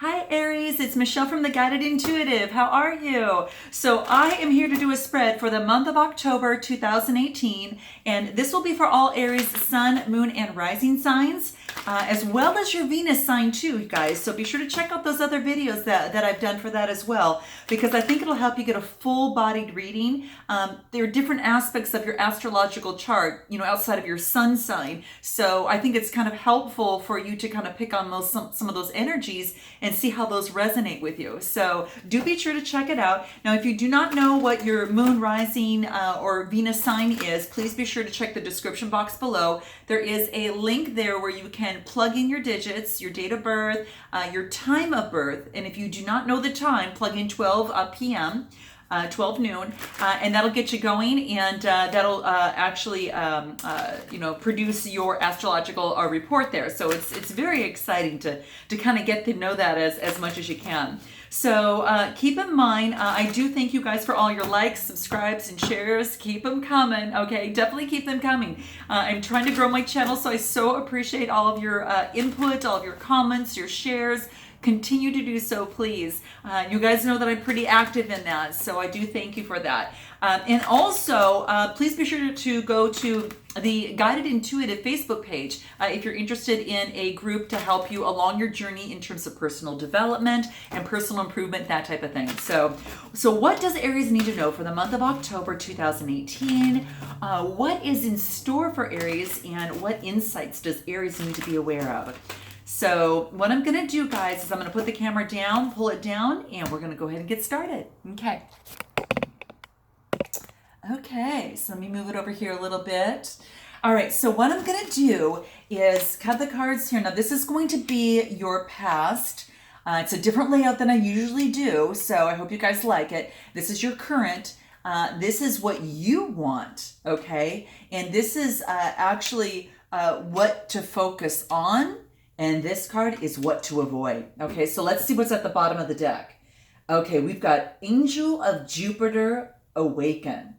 Hi Aries, it's Michelle from the Guided Intuitive. How are you? So I am here to do a spread for the month of October 2018, and this will be for all Aries sun, moon, and rising signs, as well as your Venus sign too, you guys. So be sure to check out those other videos that I've done for that as well, because I think it'll help you get a full-bodied reading. There are different aspects of your astrological chart, outside of your sun sign. So I think it's kind of helpful for you to kind of pick on some of those energies and see how those resonate with you. So do be sure to check it out. Now, if you do not know what your moon rising or Venus sign is, please be sure to check the description box below. There is a link there where you can plug in your digits, your date of birth, your time of birth. And if you do not know the time, plug in 12 p.m., 12 noon, and that'll get you going, and that'll actually, produce your astrological report there. So it's very exciting to kind of get to know that as much as you can. So keep in mind, I do thank you guys for all your likes, subscribes, and shares. Keep them coming, okay? Definitely keep them coming. I'm trying to grow my channel, so I so appreciate all of your input, all of your comments, your shares. Continue to do so, please. You guys know that I'm pretty active in that, so I do thank you for that. And also, please be sure to go to the Guided Intuitive Facebook page if you're interested in a group to help you along your journey in terms of personal development and personal improvement, that type of thing. So what does Aries need to know for the month of October 2018? What is in store for Aries, and what insights does Aries need to be aware of? So what I'm going to do, guys, is I'm going to put the camera down, pull it down, and we're going to go ahead and get started. Okay, so let me move it over here a little bit. All right, so what I'm going to do is cut the cards here. Now, this is going to be your past. It's a different layout than I usually do, so I hope you guys like it. This is your current. This is what you want, okay? And this is actually what to focus on. And this card is what to avoid. Okay, so let's see what's at the bottom of the deck. Okay, we've got Angel of Jupiter Awaken.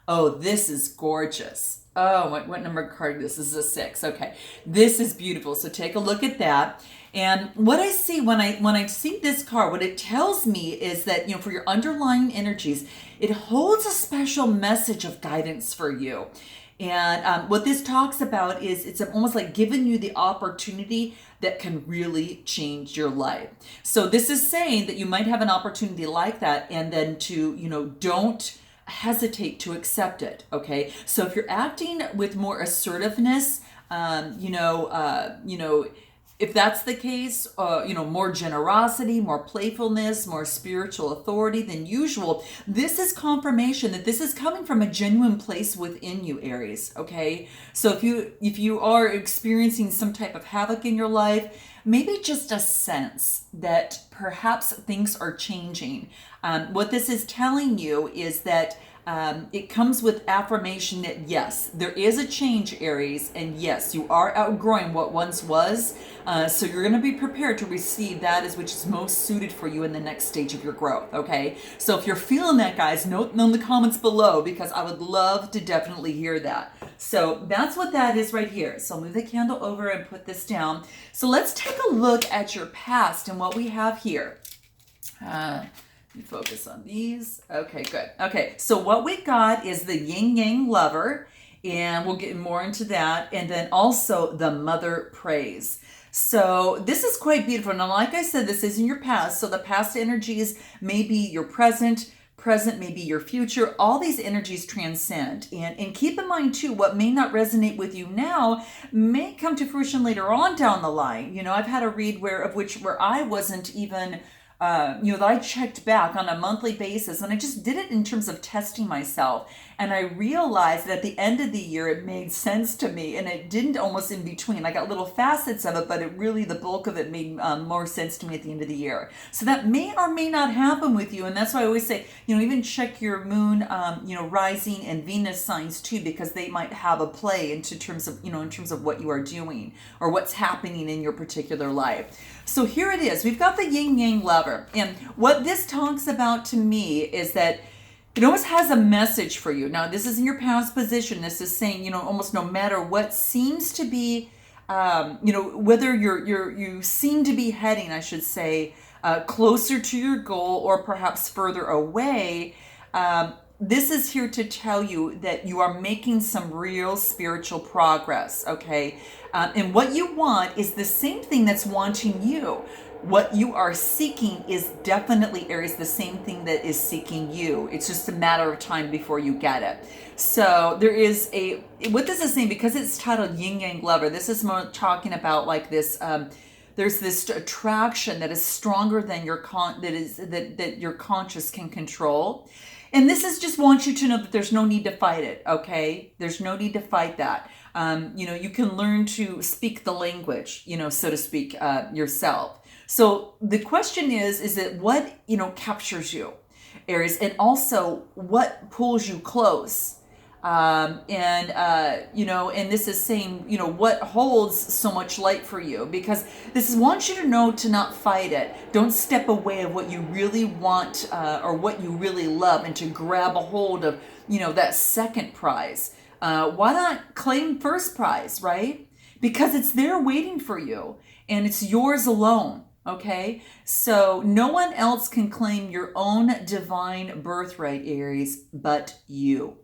Oh, this is gorgeous. Oh, what number card? This is a 6. Okay, this is beautiful. So take a look at that. And what I see when I see this card, what it tells me is that, for your underlying energies, it holds a special message of guidance for you. And what this talks about is it's almost like giving you the opportunity that can really change your life. So this is saying that you might have an opportunity like that, and then to, don't hesitate to accept it. Okay. So if you're acting with more assertiveness, if that's the case, more generosity, more playfulness, more spiritual authority than usual, this is confirmation that this is coming from a genuine place within you, Aries, okay? So if you are experiencing some type of havoc in your life, maybe just a sense that perhaps things are changing. What this is telling you is that it comes with affirmation that yes, there is a change, Aries, and yes, you are outgrowing what once was. So you're going to be prepared to receive that which is most suited for you in the next stage of your growth. Okay. So if you're feeling that, guys, note in the comments below, because I would love to definitely hear that. So that's what that is right here. So I'll move the candle over and put this down. So let's take a look at your past and what we have here. Let me focus on these. Okay, good. Okay, so what we got is the yin yang lover, and we'll get more into that. And then also the mother praise. So this is quite beautiful. Now, like I said, this is in your past. So the past energies may be your present may be your future. All these energies transcend. And keep in mind too, what may not resonate with you now may come to fruition later on down the line. I've had a read where I wasn't even that I checked back on a monthly basis, and I just did it in terms of testing myself. And I realized that at the end of the year, it made sense to me, and it didn't almost in between. I got little facets of it, but the bulk of it made more sense to me at the end of the year. So that may or may not happen with you. And that's why I always say, even check your moon, rising and Venus signs too, because they might have a play in terms of what you are doing or what's happening in your particular life. So here it is. We've got the yin yang lover. And what this talks about to me is that it always has a message for you. Now, this is in your past position. This is saying, almost no matter what seems to be, whether you seem to be heading, I should say, closer to your goal or perhaps further away, this is here to tell you that you are making some real spiritual progress, okay? And what you want is the same thing that's wanting you. What you are seeking is definitely, Aries, the same thing that is seeking you. It's just a matter of time before you get it. So there is what this is saying, because it's titled Yin Yang Lover, this is more talking about like this, there's this attraction that is stronger than that your conscious can control. And this is just wants you to know that there's no need to fight it, okay? There's no need to fight that. You can learn to speak the language, so to speak, yourself. So the question is it what, captures you, Aries, and also what pulls you close? And this is saying, what holds so much light for you, because this is wants you to know to not fight it. Don't step away of what you really want, or what you really love, and to grab a hold of, that second prize. Why not claim first prize, right? Because it's there waiting for you and it's yours alone. Okay, so no one else can claim your own divine birthright, Aries, but you.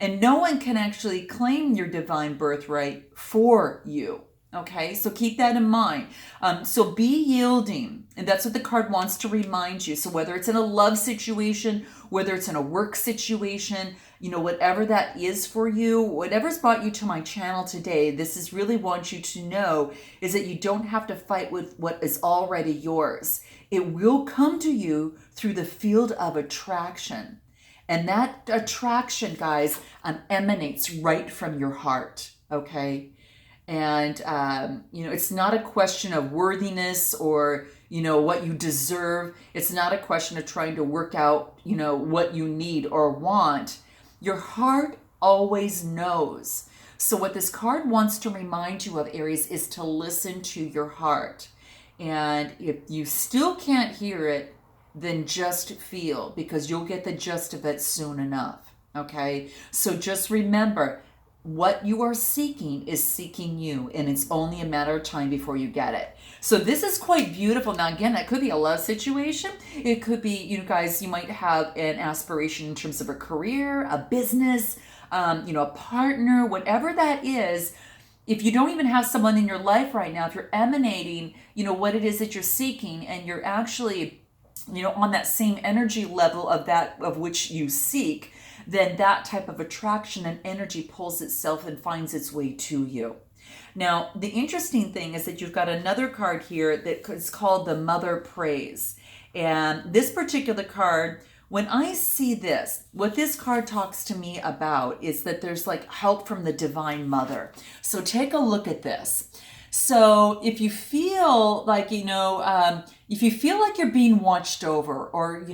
And no one can actually claim your divine birthright for you. Okay, so keep that in mind. So be yielding. And that's what the card wants to remind you. So whether it's in a love situation, whether it's in a work situation, whatever that is for you, whatever's brought you to my channel today, this is really want you to know is that you don't have to fight with what is already yours. It will come to you through the field of attraction. And that attraction, guys, emanates right from your heart, okay? And, it's not a question of worthiness or, what you deserve. It's not a question of trying to work out, what you need or want. Your heart always knows. So what this card wants to remind you of, Aries, is to listen to your heart. And if you still can't hear it, then just feel, because you'll get the gist of it soon enough, okay? So just remember, what you are seeking is seeking you, and it's only a matter of time before you get it. So this is quite beautiful. Now, again, that could be a love situation. It could be, guys, you might have an aspiration in terms of a career, a business, a partner, whatever that is. If you don't even have someone in your life right now, if you're emanating, what it is that you're seeking, and you're actually on that same energy level of that of which you seek, then that type of attraction and energy pulls itself and finds its way to you. Now, the interesting thing is that you've got another card here that is called the Mother Praise. And this particular card, when I see this, what this card talks to me about is that there's like help from the Divine Mother. So take a look at this. So if you feel like, if you feel like you're being watched over, or,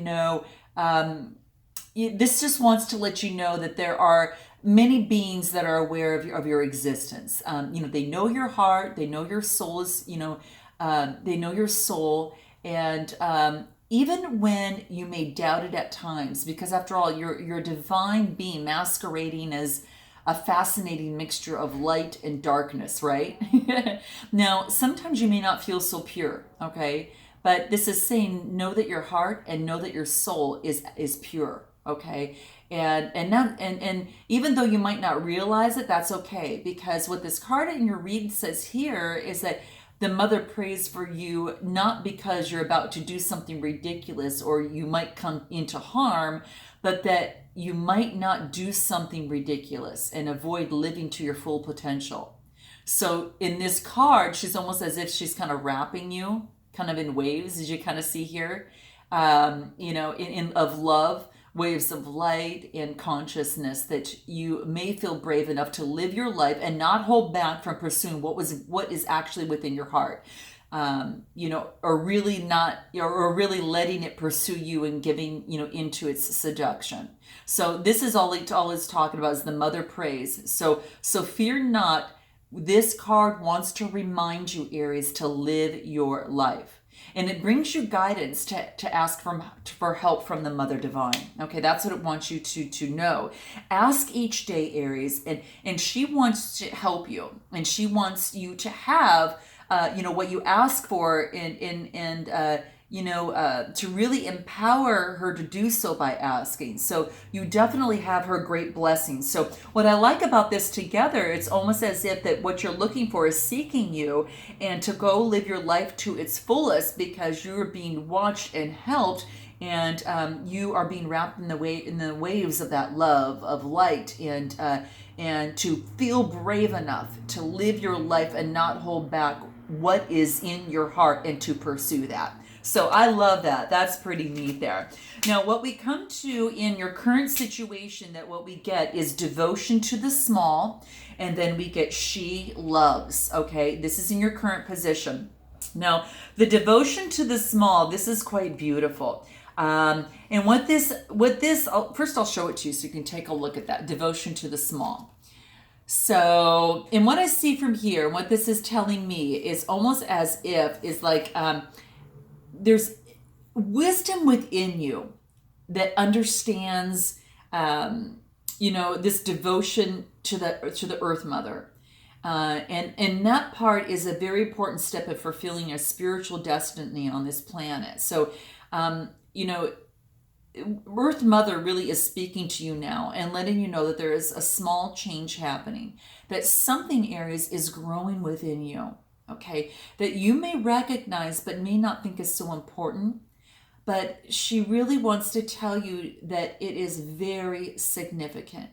this just wants to let you know that there are many beings that are aware of your existence. They know your heart, they know your soul is, they know your soul. And even when you may doubt it at times, because after all, you're a divine being masquerading as a fascinating mixture of light and darkness, right? Now, sometimes you may not feel so pure, okay? But this is saying, know that your heart and know that your soul is pure, okay? And even though you might not realize it, that's okay, because what this card in your read says here is that the Mother prays for you, not because you're about to do something ridiculous or you might come into harm, but that you might not do something ridiculous and avoid living to your full potential. So in this card, she's almost as if she's kind of wrapping you kind of in waves, as you kind of see here, of love, waves of light and consciousness, that you may feel brave enough to live your life and not hold back from pursuing what is actually within your heart. Or really not, or really letting it pursue you and giving, into its seduction. So this is all it's talking about, is the Mother praise. So fear not. This card wants to remind you, Aries, to live your life. And it brings you guidance to ask for help from the Mother Divine. Okay, that's what it wants you to know. Ask each day, Aries, and she wants to help you. And she wants you to have what you ask for, and to really empower her to do so by asking. So you definitely have her great blessings. So what I like about this together, it's almost as if that what you're looking for is seeking you and to go live your life to its fullest, because you're being watched and helped, and you are being wrapped in the waves of that love of light, and to feel brave enough to live your life and not hold back what is in your heart and to pursue that. So I love that. That's pretty neat there. Now, what we come to in your current situation, that what we get is devotion to the small, and then we get she loves. Okay, this is in your current position. Now, the devotion to the small, this is quite beautiful. And first I'll show it to you so you can take a look at that devotion to the small. So, and what I see from here, what this is telling me is almost as if is like, there's wisdom within you that understands, this devotion to the Earth Mother, and that part is a very important step of fulfilling a spiritual destiny on this planet. So, Earth Mother really is speaking to you now and letting you know that there is a small change happening, that something, Aries, is growing within you. Okay, that you may recognize but may not think is so important, but she really wants to tell you that it is very significant.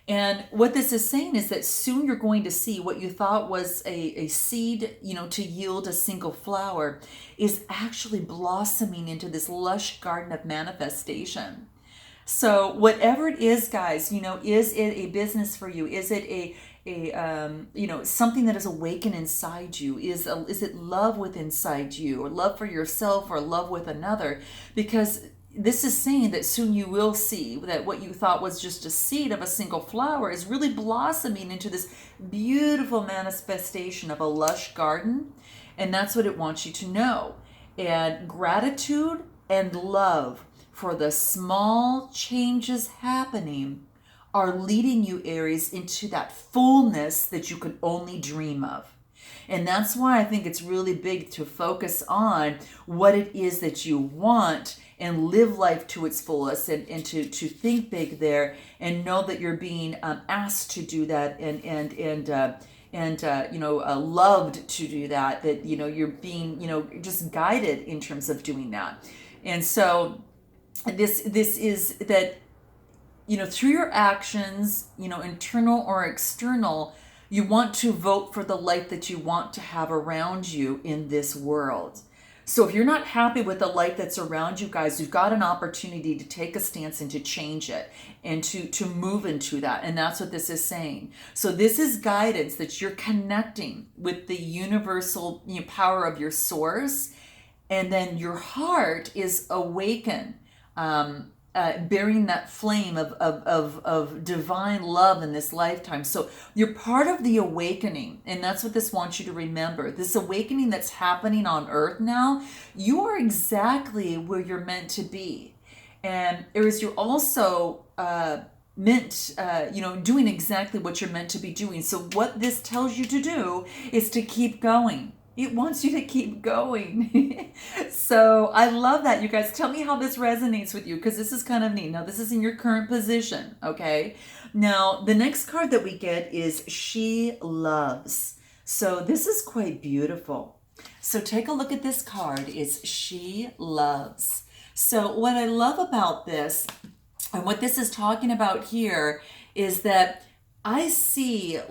And what this is saying is that soon you're going to see what you thought was a seed, to yield a single flower, is actually blossoming into this lush garden of manifestation. So whatever it is, guys, is it a business for you? Is it a something that is awakened inside you? Is it love within inside you, or love for yourself, or love with another? Because this is saying that soon you will see that what you thought was just a seed of a single flower is really blossoming into this beautiful manifestation of a lush garden. And that's what it wants you to know. And gratitude and love for the small changes happening are leading you, Aries, into that fullness that you could only dream of. And that's why I think it's really big to focus on what it is that you want and live life to its fullest, and to think big there, and know that you're being asked to do that, and loved to do that, that you're being just guided in terms of doing that. And so this is that through your actions, internal or external, you want to vote for the life that you want to have around you in this world. So if you're not happy with the life that's around you, guys, you've got an opportunity to take a stance and to change it, and to move into that. And that's what this is saying. So this is guidance that you're connecting with the universal power of your source. And then your heart is awakened, bearing that flame of divine love in this lifetime. So you're part of the awakening, and that's what this wants you to remember. This awakening that's happening on Earth now, you are exactly where you're meant to be. And Aries, you're also meant, doing exactly what you're meant to be doing. So what this tells you to do is to keep going. It wants you to keep going. So I love that. You guys, tell me how this resonates with you, because this is kind of neat. Now, this is in your current position, okay? Now, the next card that we get is She Loves. So this is quite beautiful. So take a look at this card. It's She Loves. So what I love about this, and what this is talking about here, is that I see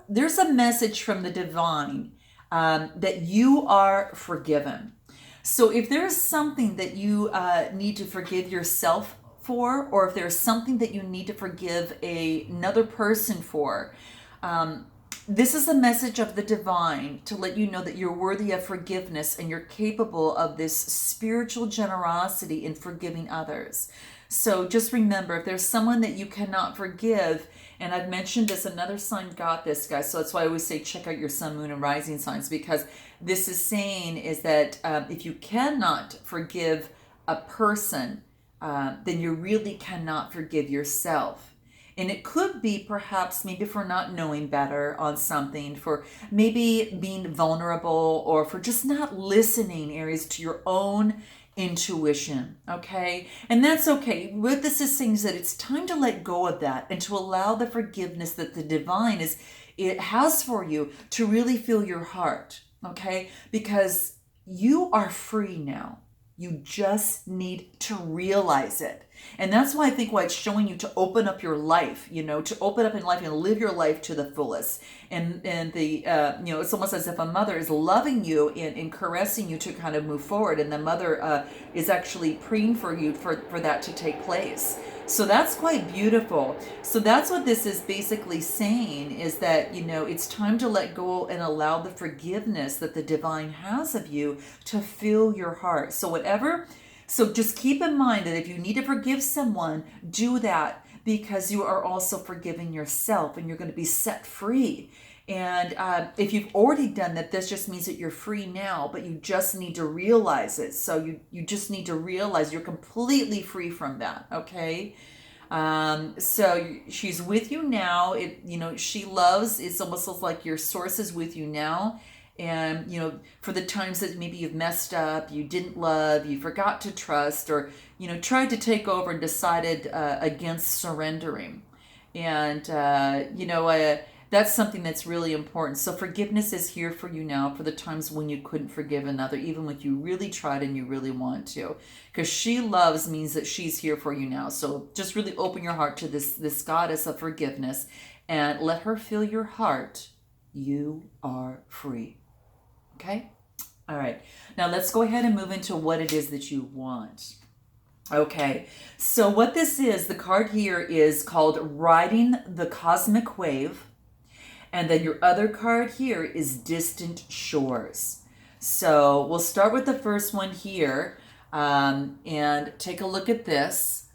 there's a message from the divine, that you are forgiven. So if there's something that you need to forgive yourself for, or if there's something that you need to forgive another person for, this is a message of the divine to let you know that you're worthy of forgiveness, and you're capable of this spiritual generosity in forgiving others. So just remember, if there's someone that you cannot forgive, and I've mentioned this, another sign got this, guys. So that's why I always say check out your sun, moon, and rising signs, because this is saying is that if you cannot forgive a person, then you really cannot forgive yourself. And it could be perhaps maybe for not knowing better on something, for maybe being vulnerable, or for just not listening, Aries, to your own intuition. Okay. And that's okay. What this is saying is that it's time to let go of that and to allow the forgiveness that the divine it has for you to really fill your heart. Okay. Because you are free now. You just need to realize it. And that's why I think why it's showing you to open up your life, to open up in life and live your life to the fullest. And the, it's almost as if a mother is loving you and caressing you to kind of move forward. And the mother is actually praying for you for that to take place. So that's quite beautiful. So that's what this is basically saying, is that, it's time to let go and allow the forgiveness that the divine has of you to fill your heart. So just keep in mind that if you need to forgive someone, do that, because you are also forgiving yourself and you're going to be set free. And if you've already done that, this just means that you're free now, but you just need to realize it. So you just need to realize you're completely free from that. Okay. So she's with you now. She loves, it's almost like your source is with you now. And, for the times that maybe you've messed up, you didn't love, you forgot to trust, or, tried to take over and decided against surrendering. And, that's something that's really important. So forgiveness is here for you now for the times when you couldn't forgive another, even when you really tried and you really want to. Because she loves means that she's here for you now. So just really open your heart to this goddess of forgiveness and let her fill your heart. You are free. Okay? All right. Now let's go ahead and move into what it is that you want. Okay. So what this is, the card here is called Riding the Cosmic Wave. And then your other card here is Distant Shores. So we'll start with the first one here and take a look at this.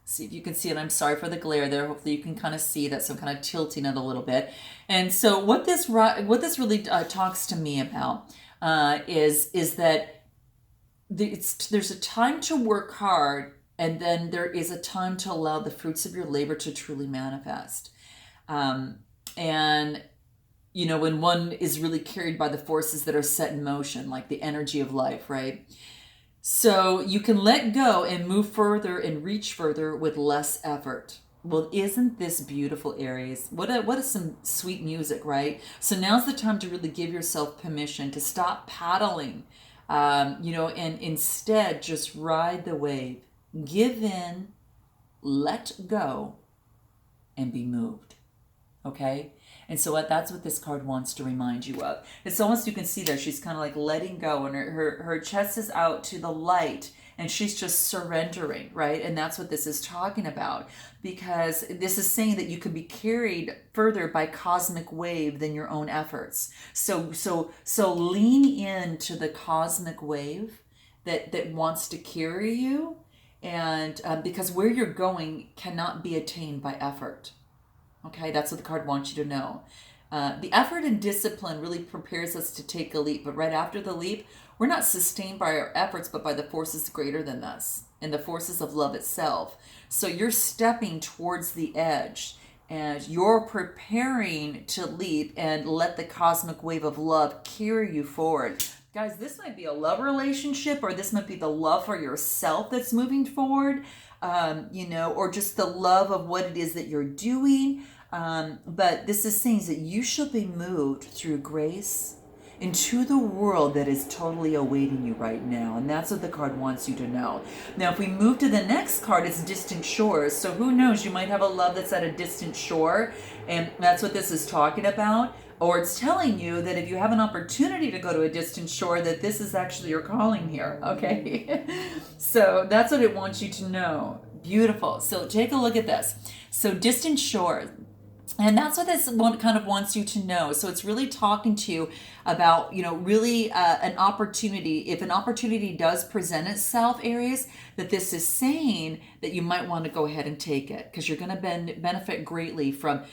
See if you can see it. I'm sorry for the glare there. Hopefully you can kind of see that. So I'm kind of tilting it a little bit. And so what this really talks to me about is that there's a time to work hard, and then there is a time to allow the fruits of your labor to truly manifest. And when one is really carried by the forces that are set in motion, like the energy of life, right? So you can let go and move further and reach further with less effort. Well, isn't this beautiful, Aries? What is some sweet music, right? So now's the time to really give yourself permission to stop paddling, and instead just ride the wave. Give in, let go, and be moved. Okay? And so that's what this card wants to remind you of. It's almost, you can see there, she's kind of like letting go, and her chest is out to the light, and she's just surrendering, right? And that's what this is talking about, because this is saying that you could be carried further by cosmic wave than your own efforts. So lean into the cosmic wave that wants to carry you, and because where you're going cannot be attained by effort. Okay, that's what the card wants you to know. The effort and discipline really prepares us to take a leap. But right after the leap, we're not sustained by our efforts, but by the forces greater than us and the forces of love itself. So you're stepping towards the edge, and you're preparing to leap and let the cosmic wave of love carry you forward. Guys, this might be a love relationship, or this might be the love for yourself that's moving forward. Or just the love of what it is that you're doing. But this is saying that you shall be moved through grace into the world that is totally awaiting you right now. And that's what the card wants you to know. Now, if we move to the next card, it's Distant Shores. So who knows, you might have a love that's at a distant shore, and that's what this is talking about. Or it's telling you that if you have an opportunity to go to a distant shore, that this is actually your calling here, okay? So that's what it wants you to know. Beautiful. So take a look at this. So distant shore. And that's what this one kind of wants you to know. So it's really talking to you about, really an opportunity. If an opportunity does present itself, Aries, that this is saying that you might want to go ahead and take it, because you're going to benefit greatly from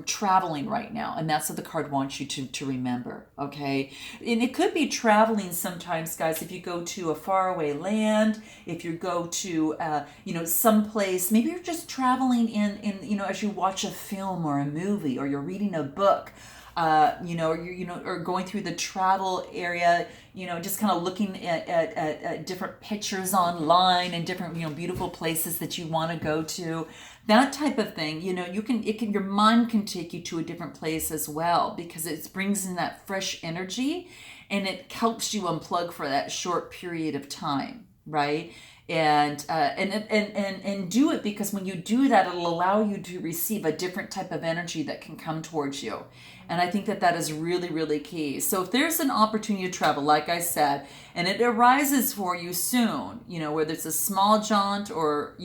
traveling right now. And that's what the card wants you to remember. Okay. And it could be traveling sometimes, guys, if you go to a faraway land, if you go to, someplace, maybe you're just traveling in, as you watch a film or a movie, or you're reading a book, or going through the travel area, just kind of looking at different pictures online and different, beautiful places that you want to go to, that type of thing. Your mind can take you to a different place as well, because it brings in that fresh energy and it helps you unplug for that short period of time, right? And do it, because when you do that, it'll allow you to receive a different type of energy that can come towards you. And I think that is really, really key. So if there's an opportunity to travel, like I said, and it arises for you soon, whether it's a small jaunt or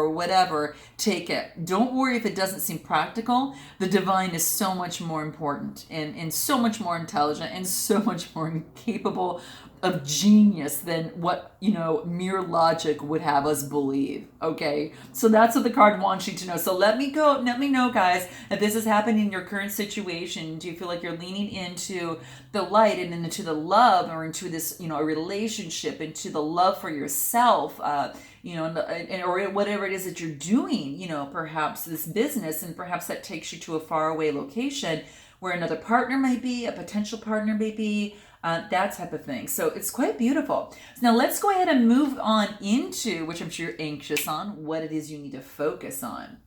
whatever, take it. Don't worry if it doesn't seem practical. The divine is so much more important and so much more intelligent and so much more capable of genius than what mere logic would have us believe. Okay, so that's what the card wants you to know. So let me know, guys, if this is happening in your current situation. Do you feel like you're leaning into the light and into the love, or into this a relationship, into the love for yourself, or whatever it is that you're doing, perhaps this business, and perhaps that takes you to a faraway location where another partner may be, a potential partner may be, that type of thing. So it's quite beautiful. So now let's go ahead and move on into, which I'm sure you're anxious on, what it is you need to focus on.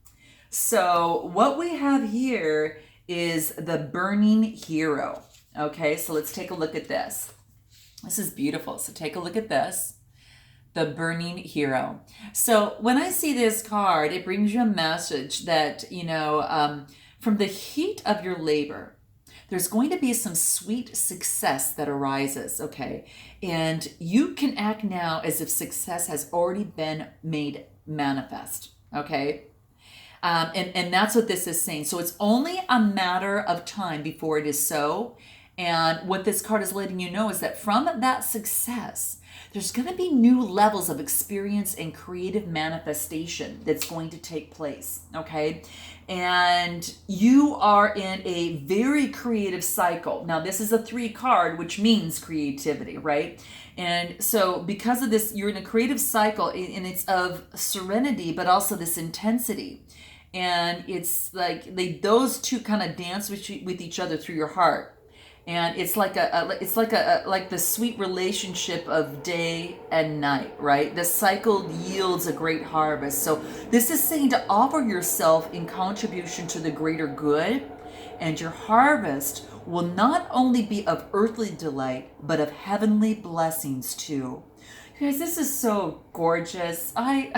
So what we have here is the burning hero. Okay, so let's take a look at this. This is beautiful. So take a look at this. The burning hero. So when I see this card, it brings you a message that, from the heat of your labor, there's going to be some sweet success that arises, okay? And you can act now as if success has already been made manifest, okay? And that's what this is saying. So it's only a matter of time before it is so. And what this card is letting you know is that from that success, there's going to be new levels of experience and creative manifestation that's going to take place, okay? And you are in a very creative cycle. Now, this is a 3 card, which means creativity, right? And so because of this, you're in a creative cycle, and it's of serenity, but also this intensity. And it's like those two kind of dance with each other through your heart. And it's like like the sweet relationship of day and night, right? The cycle yields a great harvest. So this is saying to offer yourself in contribution to the greater good, and your harvest will not only be of earthly delight, but of heavenly blessings too. You guys, this is so gorgeous. I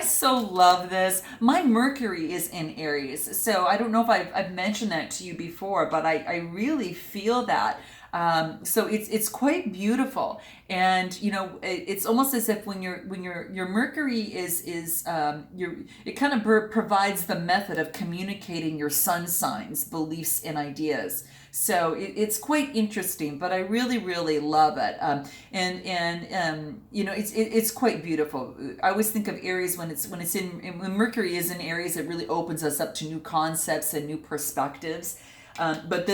so love this. My Mercury is in Aries, so I don't know if I've mentioned that to you before, but I really feel that. So it's quite beautiful, and it's almost as if when your Mercury is it kind of provides the method of communicating your sun signs, beliefs, and ideas. So it's quite interesting, but I really, really love it. It's quite beautiful. I always think of Aries when Mercury is in Aries, it really opens us up to new concepts and new perspectives. But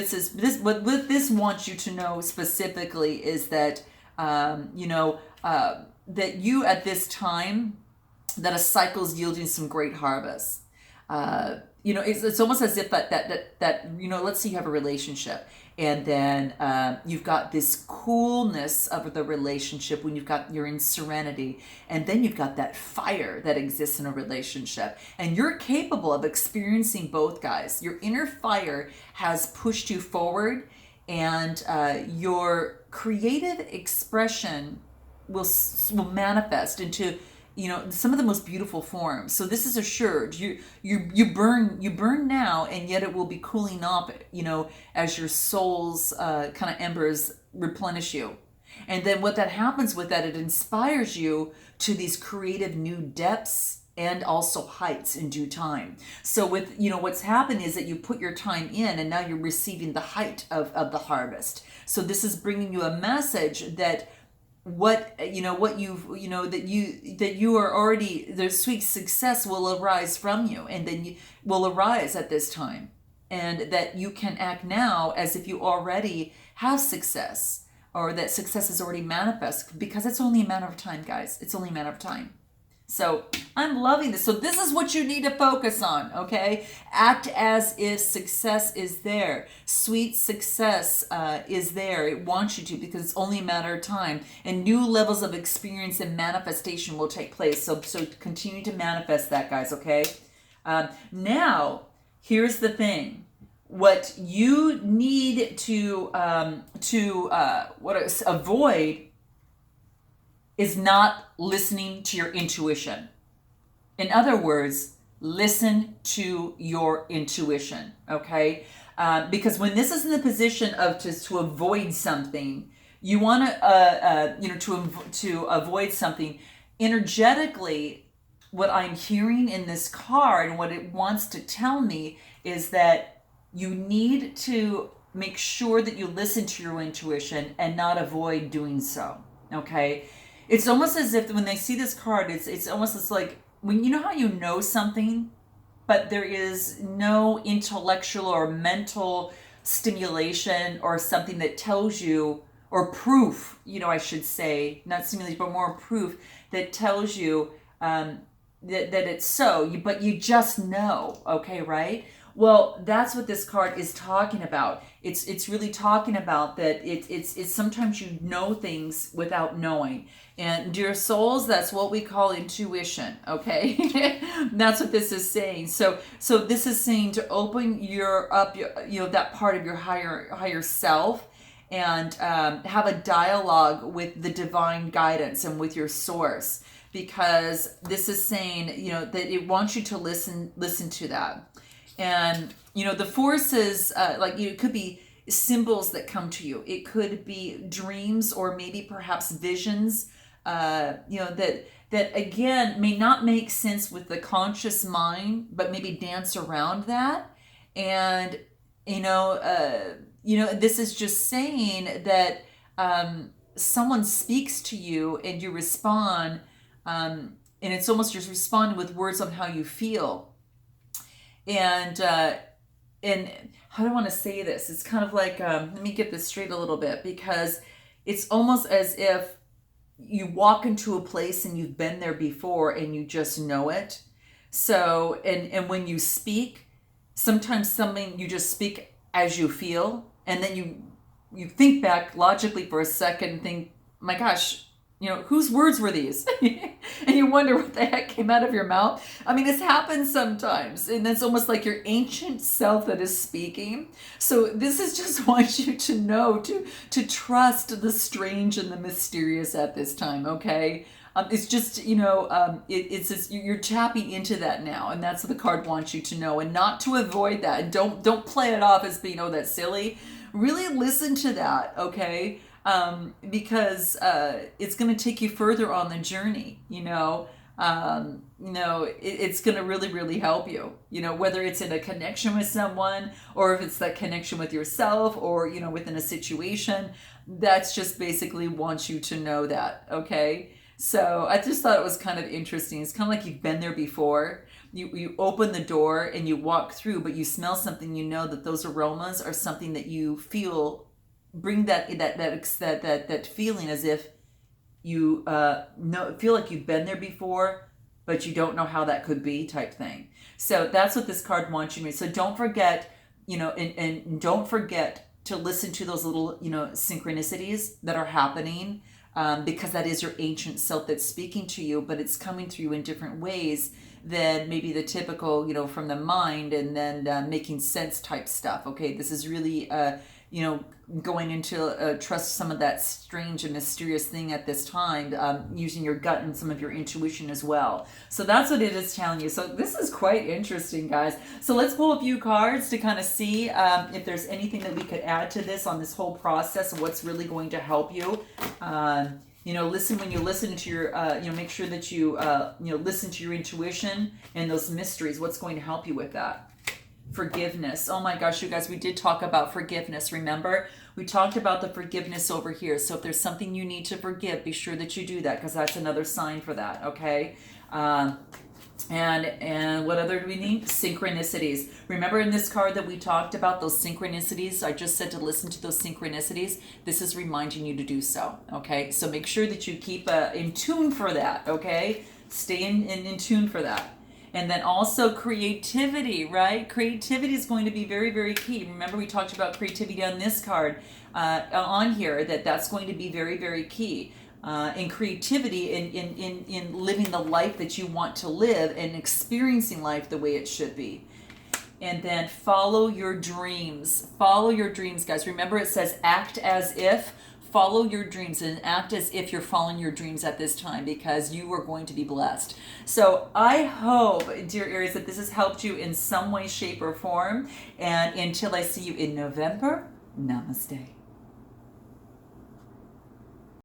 what this wants you to know specifically is that that you at this time, that a cycle is yielding some great harvests. It's almost as if that let's say you have a relationship, and then you've got this coolness of the relationship when you're in serenity, and then you've got that fire that exists in a relationship, and you're capable of experiencing both, guys. Your inner fire has pushed you forward, and your creative expression will manifest into some of the most beautiful forms. So this is assured. You burn now, and yet it will be cooling off, as your soul's kind of embers replenish you. And then what that happens with that, it inspires you to these creative new depths and also heights in due time. So with, what's happened is that you put your time in and now you're receiving the height of the harvest. So this is bringing you a message that that you are already, the sweet success will arise from you, and then you will arise at this time, and that you can act now as if you already have success, or that success is already manifest, because it's only a matter of time, guys. It's only a matter of time. So I'm loving this. So this is what you need to focus on, okay? Act as if success is there. Sweet success is there. It wants you to, because it's only a matter of time. And new levels of experience and manifestation will take place. So continue to manifest that, guys, okay? Now, here's the thing. What you need to avoid is not listening to your intuition. In other words, listen to your intuition, okay? Because when this is in the position of to avoid something, you want to avoid something energetically. What I'm hearing in this card and what it wants to tell me is that you need to make sure that you listen to your intuition and not avoid doing so, okay? It's almost as if when they see this card, it's almost as like, when you know how you know something, but there is no intellectual or mental stimulation or something that tells you, or proof, I should say, not stimulation, but more proof that tells you that it's so, but you just know, okay, right? Well, that's what this card is talking about. It's really talking about that it's sometimes you know things without knowing. And dear souls, that's what we call intuition, okay? That's what this is saying. So this is saying to open your that part of your higher self, and have a dialogue with the divine guidance and with your source, because this is saying, that it wants you to listen to that. And, the forces, it could be symbols that come to you. It could be dreams, or maybe perhaps visions, that again may not make sense with the conscious mind, but maybe dance around that. And, this is just saying that someone speaks to you and you respond, and it's almost just responding with words on how you feel. And how do I want to say this? It's kind of like, let me get this straight a little bit, because it's almost as if you walk into a place and you've been there before and you just know it. So, and when you speak, sometimes something you just speak as you feel, and then you think back logically for a second and think, my gosh, whose words were these? And you wonder what the heck came out of your mouth. I mean, it's happened sometimes, and it's almost like your ancient self that is speaking. So this is just wants you to know, to trust the strange and the mysterious at this time, okay? It's just, it's just, you're tapping into that now, and that's what the card wants you to know, and not to avoid that. And don't play it off as being, that's silly. Really listen to that, okay? Because it's going to take you further on the journey, it's going to really, really help you, whether it's in a connection with someone, or if it's that connection with yourself, or, within a situation. That's just basically wants you to know that, okay? So I just thought it was kind of interesting. It's kind of like you've been there before. You open the door and you walk through, but you smell something, that those aromas are something that you feel bring that feeling, as if you feel like you've been there before, but you don't know how that could be, type thing. So that's what this card wants you to do. So don't forget, and don't forget to listen to those little, synchronicities that are happening, because that is your ancient self that's speaking to you, but it's coming to you in different ways than maybe the typical, from the mind, and then making sense type stuff. Okay, this is really going into trust some of that strange and mysterious thing at this time, using your gut and some of your intuition as well. So that's what it is telling you. So this is quite interesting, guys. So let's pull a few cards to kind of see if there's anything that we could add to this on this whole process, and what's really going to help you. You know, listen when you listen to your, make sure that you, listen to your intuition and those mysteries. What's going to help you with that? Forgiveness. Oh my gosh, you guys, we did talk about forgiveness. Remember? We talked about the forgiveness over here. So if there's something you need to forgive, be sure that you do that, because that's another sign for that, okay? And what other do we need? Synchronicities. Remember in this card that we talked about those synchronicities? I just said to listen to those synchronicities. This is reminding you to do so, okay? So make sure that you keep in tune for that, okay? Stay in tune for that. And then also creativity, right? Creativity is going to be very, very key. Remember we talked about creativity on this card on here, that's going to be very, very key. In creativity, in living the life that you want to live and experiencing life the way it should be. And then follow your dreams. Follow your dreams, guys. Remember it says act as if. Follow your dreams and act as if you're following your dreams at this time, because you are going to be blessed. So I hope, dear Aries, that this has helped you in some way, shape, or form. And until I see you in November, namaste.